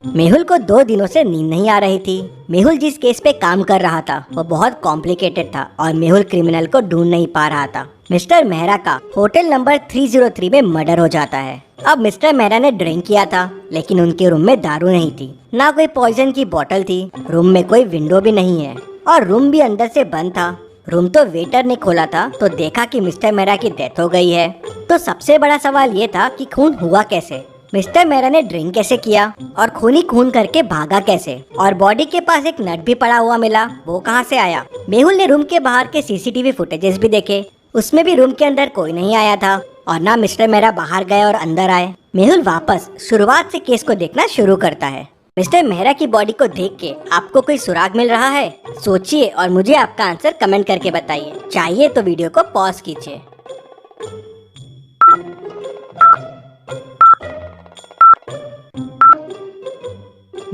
मेहुल को 2 दिनों से नींद नहीं आ रही थी। मेहुल जिस केस पे काम कर रहा था वो बहुत कॉम्प्लिकेटेड था और मेहुल क्रिमिनल को ढूंढ नहीं पा रहा था। मिस्टर मेहरा का होटल नंबर 303 में मर्डर हो जाता है। अब मिस्टर मेहरा ने ड्रिंक किया था लेकिन उनके रूम में दारू नहीं थी, ना कोई पॉइजन की बोतल थी, रूम में कोई विंडो भी नहीं है और रूम भी अंदर से बंद था। रूम तो वेटर ने खोला था तो देखा कि मिस्टर मेहरा की डेथ हो गई है। तो सबसे बड़ा सवाल ये था कि खून हुआ कैसे, मिस्टर मेहरा ने ड्रिंक कैसे किया और खून ही खून करके भागा कैसे, और बॉडी के पास एक नट भी पड़ा हुआ मिला, वो कहाँ से आया। मेहुल ने रूम के बाहर के सीसीटीवी फुटेजेस भी देखे, उसमें भी रूम के अंदर कोई नहीं आया था और ना मिस्टर मेहरा बाहर गए और अंदर आए। मेहुल वापस शुरुआत से केस को देखना शुरू करता है। मिस्टर मेहरा की बॉडी को देख के आपको कोई सुराग मिल रहा है? सोचिए और मुझे आपका आंसर कमेंट करके बताइए। चाहिए तो वीडियो को पॉज कीजिए।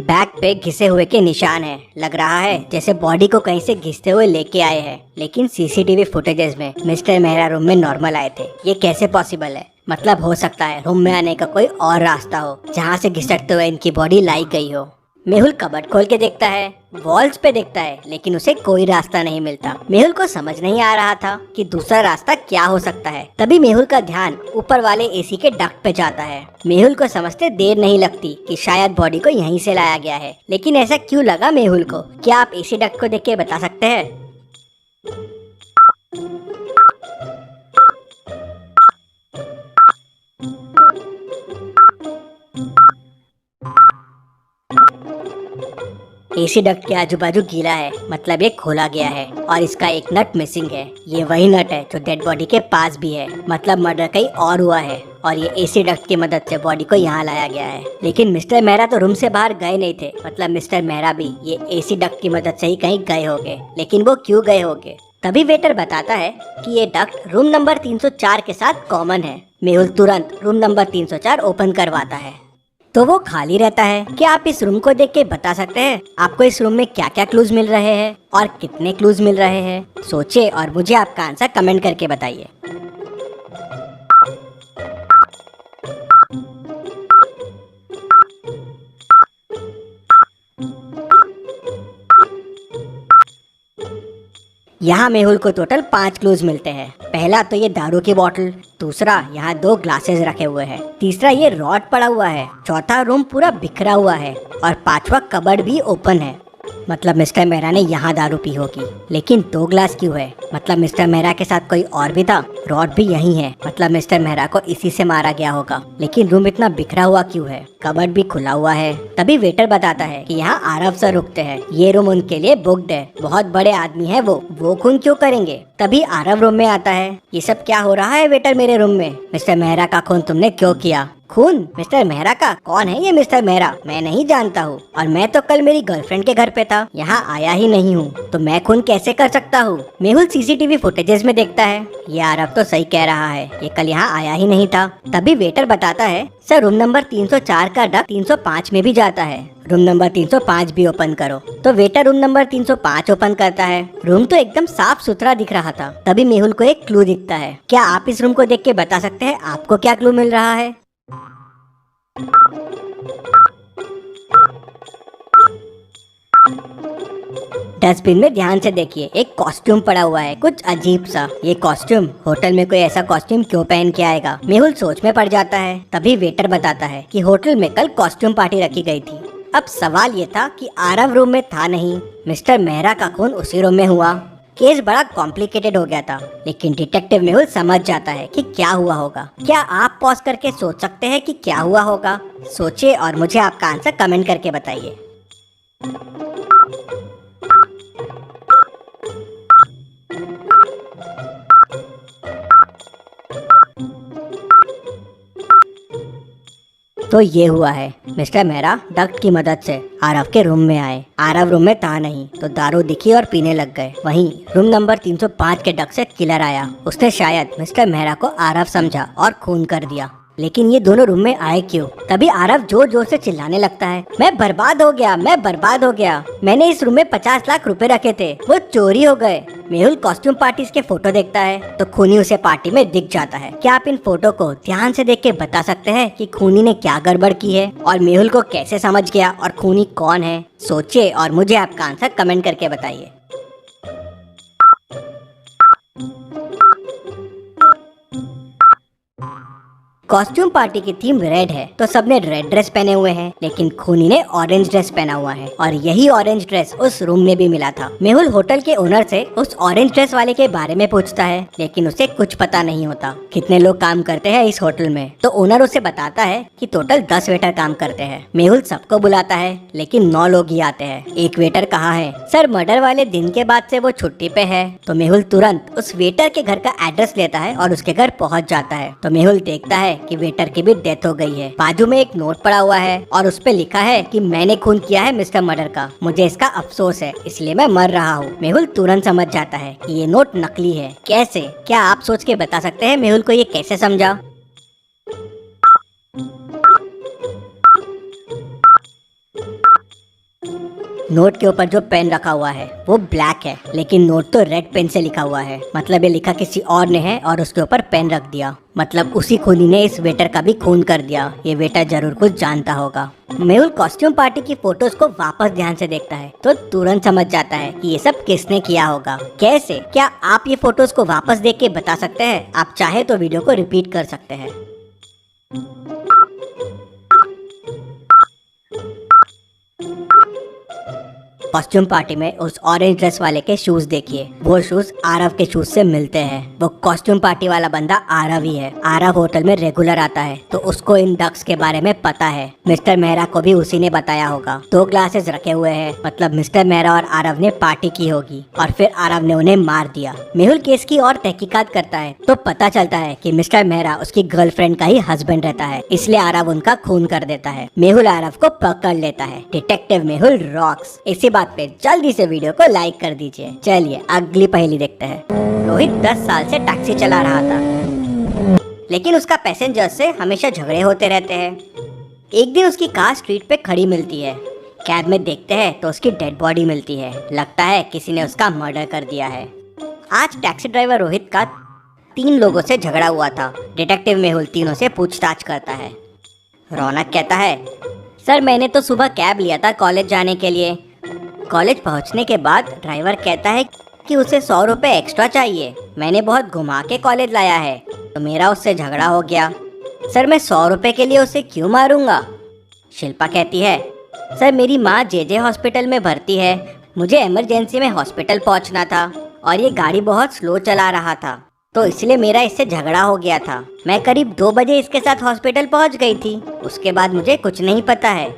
बैक पे घिसे हुए के निशान है, लग रहा है जैसे बॉडी को कहीं से घिसते हुए लेके आए हैं, लेकिन सीसीटीवी फुटेजेस में मिस्टर मेहरा रूम में नॉर्मल आए थे। ये कैसे पॉसिबल है? मतलब हो सकता है रूम में आने का कोई और रास्ता हो जहाँ से घिसटते हुए इनकी बॉडी लाई गई हो। मेहुल कबर्ड खोल के देखता है, वॉल्स पे देखता है, लेकिन उसे कोई रास्ता नहीं मिलता। मेहुल को समझ नहीं आ रहा था कि दूसरा रास्ता क्या हो सकता है। तभी मेहुल का ध्यान ऊपर वाले एसी के डक्ट पे जाता है। मेहुल को समझते देर नहीं लगती कि शायद बॉडी को यहीं से लाया गया है, लेकिन ऐसा क्यों लगा मेहुल को? क्या आप एसी डक्ट को देख के बता सकते हैं? एसी डक्ट के आजू बाजू गीला है, मतलब ये खोला गया है और इसका एक नट मिसिंग है। ये वही नट है जो डेड बॉडी के पास भी है, मतलब मर्डर कहीं और हुआ है और ये एसी डक्ट की मदद से बॉडी को यहाँ लाया गया है। लेकिन मिस्टर मेहरा तो रूम से बाहर गए नहीं थे, मतलब मिस्टर मेहरा भी ये एसी डक्ट की मदद से ही कहीं गए होंगे, लेकिन वो क्यों गए होंगे? तभी वेटर बताता है कि ये डक्ट रूम नंबर 304 के साथ कॉमन है। मेहुल तुरंत रूम नंबर 304 ओपन करवाता है तो वो खाली रहता है। क्या आप इस रूम को देख के बता सकते हैं आपको इस रूम में क्या क्या क्लूज मिल रहे हैं और कितने क्लूज मिल रहे हैं? सोचिए और मुझे आपका आंसर कमेंट करके बताइए। यहाँ मेहुल को टोटल 5 क्लूज मिलते हैं। पहला तो ये दारू की बोतल, दूसरा यहाँ 2 ग्लासेस रखे हुए हैं, तीसरा ये रॉड पड़ा हुआ है, चौथा रूम पूरा बिखरा हुआ है और 5वां कबर्ड भी ओपन है। मतलब मिस्टर मेहरा ने यहाँ दारू पी होगी, लेकिन 2 ग्लास क्यों है? मतलब मिस्टर मेहरा के साथ कोई और भी था। रॉड भी यही है, मतलब मिस्टर मेहरा को इसी से मारा गया होगा। लेकिन रूम इतना बिखरा हुआ क्यों है? कबर्ड भी खुला हुआ है। तभी वेटर बताता है कि यहाँ आरव सर रुकते हैं, ये रूम उनके लिए बुक्ड है, बहुत बड़े आदमी है वो खून क्यों करेंगे? तभी आरव रूम में आता है। ये सब क्या हो रहा है वेटर मेरे रूम में? मिस्टर मेहरा का खून तुमने क्यों किया? खून मिस्टर मेहरा का? कौन है ये मिस्टर मेहरा? मैं नहीं जानता हूँ और मैं तो कल मेरी गर्लफ्रेंड के घर पे था, यहाँ आया ही नहीं हूँ, तो मैं खून कैसे कर सकता हूँ? मेहुल सीसीटीवी फुटेजेस में देखता है, ये आरव तो सही कह रहा है, ये कल यहाँ आया ही नहीं था। तभी वेटर बताता है, सर रूम नंबर 304 का डक्ट 305 में भी जाता है, रूम नंबर 305 भी ओपन करो। तो वेटर रूम नंबर 305 ओपन करता है। रूम तो एकदम साफ सुथरा दिख रहा था। तभी मेहुल को एक क्लू दिखता है। क्या आप इस रूम को देख के बता सकते हैं आपको क्या क्लू मिल रहा है? डस्टबिन में ध्यान से देखिए, एक कॉस्ट्यूम पड़ा हुआ है, कुछ अजीब सा। ये कॉस्ट्यूम, होटल में कोई ऐसा कॉस्ट्यूम क्यों पहन के आएगा? मेहुल सोच में पड़ जाता है। तभी वेटर बताता है कि होटल में कल कॉस्ट्यूम पार्टी रखी गई थी। अब सवाल ये था कि आरव रूम में था नहीं, मिस्टर मेहरा का खून उसी रूम में हुआ। केस बड़ा कॉम्प्लिकेटेड हो गया था, लेकिन डिटेक्टिव मेहुल समझ जाता है कि क्या हुआ होगा। क्या आप पॉज करके सोच सकते हैं कि क्या हुआ होगा? सोचिए और मुझे आपका आंसर कमेंट करके बताइए। तो ये हुआ है, मिस्टर मेहरा डक्ट की मदद से आरव के रूम में आए। आरव रूम में था नहीं तो दारू दिखी और पीने लग गए। वहीं रूम नंबर 305 के डक्ट से किलर आया। उसने शायद मिस्टर मेहरा को आरव समझा और खून कर दिया। लेकिन ये दोनों रूम में आए क्यों? तभी आरव जोर जोर से चिल्लाने लगता है, मैं बर्बाद हो गया, मैं बर्बाद हो गया। मैंने इस रूम में 50 लाख रुपए रखे थे, वो चोरी हो गए। मेहुल कॉस्ट्यूम पार्टी के फोटो देखता है तो खूनी उसे पार्टी में दिख जाता है। क्या आप इन फोटो को ध्यान से देख के बता सकते हैं कि खूनी ने क्या गड़बड़ की है और मेहुल को कैसे समझ गया और खूनी कौन है? सोचिए और मुझे आपका आंसर कमेंट करके बताइए। कॉस्ट्यूम पार्टी की थीम रेड है तो सबने रेड ड्रेस पहने हुए हैं, लेकिन खूनी ने ऑरेंज ड्रेस पहना हुआ है और यही ऑरेंज ड्रेस उस रूम में भी मिला था। मेहुल होटल के ओनर से उस ऑरेंज ड्रेस वाले के बारे में पूछता है, लेकिन उसे कुछ पता नहीं होता कितने लोग काम करते हैं इस होटल में। तो ओनर उसे बताता है कि टोटल 10 वेटर काम करते हैं। मेहुल सबको बुलाता है लेकिन 9 लोग ही आते हैं। एक वेटर कहाँ है? सर मर्डर वाले दिन के बाद से वो छुट्टी पे है। तो मेहुल तुरंत उस वेटर के घर का एड्रेस लेता है और उसके घर पहुँच जाता है। तो मेहुल देखता है कि वेटर की भी डेथ हो गई है। बाजू में एक नोट पड़ा हुआ है और उस पे लिखा है कि मैंने खून किया है मिस्टर मर्डर का, मुझे इसका अफसोस है, इसलिए मैं मर रहा हूँ। मेहुल तुरंत समझ जाता है कि ये नोट नकली है। कैसे? क्या आप सोच के बता सकते हैं मेहुल को ये कैसे समझा? नोट के ऊपर जो पेन रखा हुआ है वो ब्लैक है, लेकिन नोट तो रेड पेन से लिखा हुआ है। मतलब ये लिखा किसी और ने है और उसके ऊपर पेन रख दिया। मतलब उसी खूनी ने इस वेटर का भी खून कर दिया। ये वेटर जरूर कुछ जानता होगा। मेहुल कॉस्ट्यूम पार्टी की फोटोज को वापस ध्यान से देखता है तो तुरंत समझ जाता है कि ये सब किसने किया होगा। कैसे? क्या आप ये फोटोज को वापस देख के बता सकते हैं? आप चाहे तो वीडियो को रिपीट कर सकते हैं। कॉस्ट्यूम पार्टी में उस ऑरेंज ड्रेस वाले के शूज देखिए, वो शूज आरव के शूज से मिलते हैं। वो कॉस्ट्यूम पार्टी वाला बंदा आरव ही है। आरव होटल में रेगुलर आता है तो उसको इन डक्स के बारे में पता है। मिस्टर मेहरा को भी उसी ने बताया होगा। 2 ग्लासेस रखे हुए हैं, मतलब मिस्टर मेहरा और आरव ने पार्टी की होगी और फिर आरव ने उन्हें मार दिया। मेहुल केस की और तहकीकात करता है तो पता चलता है कि मिस्टर मेहरा उसकी गर्लफ्रेंड का ही हस्बैंड रहता है, इसलिए आरव उनका खून कर देता है। मेहुल आरव को पकड़ लेता है। Detective Mehul rocks. इसी बात पे जल्दी से वीडियो को लाइक कर दीजिए। चलिए अगली पहेली देखते हैं। रोहित 10 साल से टैक्सी चला रहा था, लेकिन उसका पैसेंजर से हमेशा झगड़े होते रहते हैं। एक दिन उसकी कार स्ट्रीट पे खड़ी मिलती है। कैब में देखते हैं तो उसकी डेड बॉडी मिलती है। लगता है किसी ने उसका मर्डर कर दिया है। आज टैक्सी ड्राइवर रोहित का 3 लोगों से झगड़ा हुआ था। डिटेक्टिव मेहुल तीनों से पूछताछ करता है। रौनक कहता है, सर मैंने तो सुबह कैब लिया था कॉलेज जाने के लिए। कॉलेज पहुंचने के बाद ड्राइवर कहता है कि उसे 100 रुपये एक्स्ट्रा चाहिए। मैंने बहुत घुमा के कॉलेज लाया है तो मेरा उससे झगड़ा हो गया। सर मैं 100 रुपये के लिए उसे क्यों मारूंगा? शिल्पा कहती है, सर मेरी माँ जेजे हॉस्पिटल में भर्ती है, मुझे इमरजेंसी में हॉस्पिटल पहुंचना था और ये गाड़ी बहुत स्लो चला रहा था तो इसलिए मेरा इससे झगड़ा हो गया था। मैं करीब 2 बजे इसके साथ हॉस्पिटल पहुंच गई थी, उसके बाद मुझे कुछ नहीं पता है।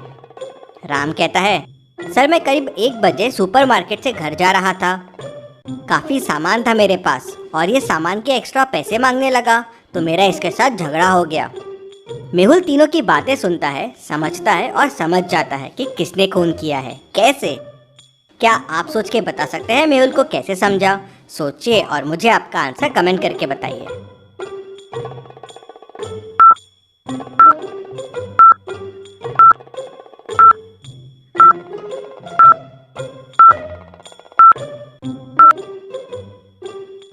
राम कहता है, सर मैं करीब 1 बजे सुपरमार्केट से घर जा रहा था। काफ़ी सामान था मेरे पास और ये सामान के एक्स्ट्रा पैसे मांगने लगा तो मेरा इसके साथ झगड़ा हो गया। मेहुल तीनों की बातें सुनता है, समझता है और समझ जाता है कि किसने खून किया है। कैसे? क्या आप सोच के बता सकते हैं मेहुल को कैसे समझा? सोचिए और मुझे आपका आंसर कमेंट करके बताइए।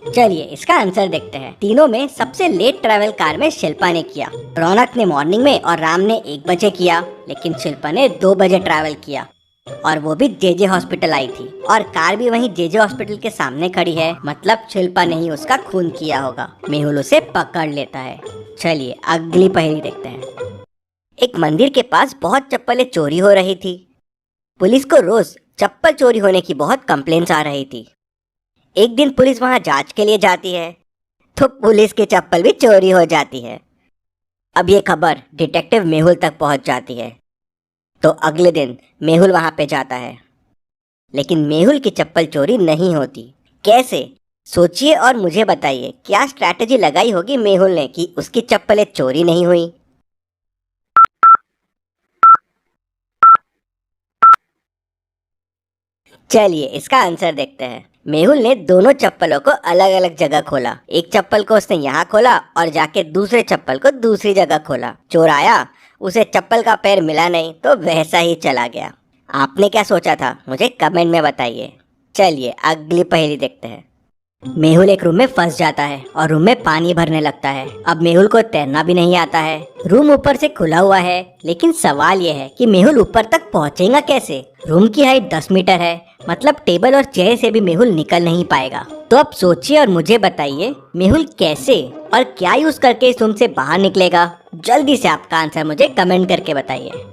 चलिए इसका आंसर देखते हैं। तीनों में सबसे लेट ट्रैवल कार में शिल्पा ने किया। रौनक ने मॉर्निंग में और राम ने 1 बजे किया, लेकिन शिल्पा ने 2 बजे ट्रैवल किया और वो भी जेजे हॉस्पिटल आई थी और कार भी वहीं जेजे हॉस्पिटल के सामने खड़ी है। मतलब शिल्पा ने ही उसका खून किया होगा। मेहुल उसे पकड़ लेता है। चलिए अगली पहेली देखते हैं। एक मंदिर के पास बहुत चप्पलें चोरी हो रही थी। पुलिस को रोज चप्पल चोरी होने की बहुत कंप्लेंट्स आ रही थी। एक दिन पुलिस वहां जांच के लिए जाती है तो पुलिस की चप्पल भी चोरी हो जाती है। अब ये खबर डिटेक्टिव मेहुल तक पहुंच जाती है तो अगले दिन मेहुल वहां पे जाता है, लेकिन मेहुल की चप्पल चोरी नहीं होती। कैसे? सोचिए और मुझे बताइए क्या स्ट्रैटेजी लगाई होगी मेहुल ने कि उसकी चप्पलें चोरी नहीं हुई। चलिए इसका आंसर देखते हैं। मेहुल ने दोनों चप्पलों को अलग अलग जगह खोला। एक चप्पल को उसने यहाँ खोला और जाके दूसरे चप्पल को दूसरी जगह खोला। चोर आया, उसे चप्पल का पैर मिला नहीं तो वैसा ही चला गया। आपने क्या सोचा था मुझे कमेंट में बताइए। चलिए अगली पहेली देखते हैं। मेहुल एक रूम में फंस जाता है और रूम में पानी भरने लगता है। अब मेहुल को तैरना भी नहीं आता है। रूम ऊपर से खुला हुआ है, लेकिन सवाल यह है कि मेहुल ऊपर तक पहुंचेगा कैसे। रूम की हाइट 10 मीटर है, मतलब टेबल और चेयर से भी मेहुल निकल नहीं पाएगा। तो अब सोचिए और मुझे बताइए मेहुल कैसे और क्या यूज करके इस रूम से बाहर निकलेगा। जल्दी से आपका आंसर मुझे कमेंट करके बताइए।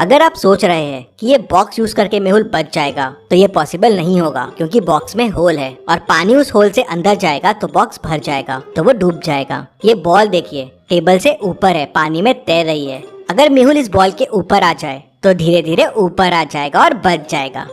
अगर आप सोच रहे हैं कि ये बॉक्स यूज करके मेहुल बच जाएगा तो ये पॉसिबल नहीं होगा, क्योंकि बॉक्स में होल है और पानी उस होल से अंदर जाएगा तो बॉक्स भर जाएगा, तो वो डूब जाएगा। ये बॉल देखिए टेबल से ऊपर है, पानी में तैर रही है। अगर मेहुल इस बॉल के ऊपर आ जाए तो धीरे धीरे ऊपर आ जाएगा और बच जाएगा।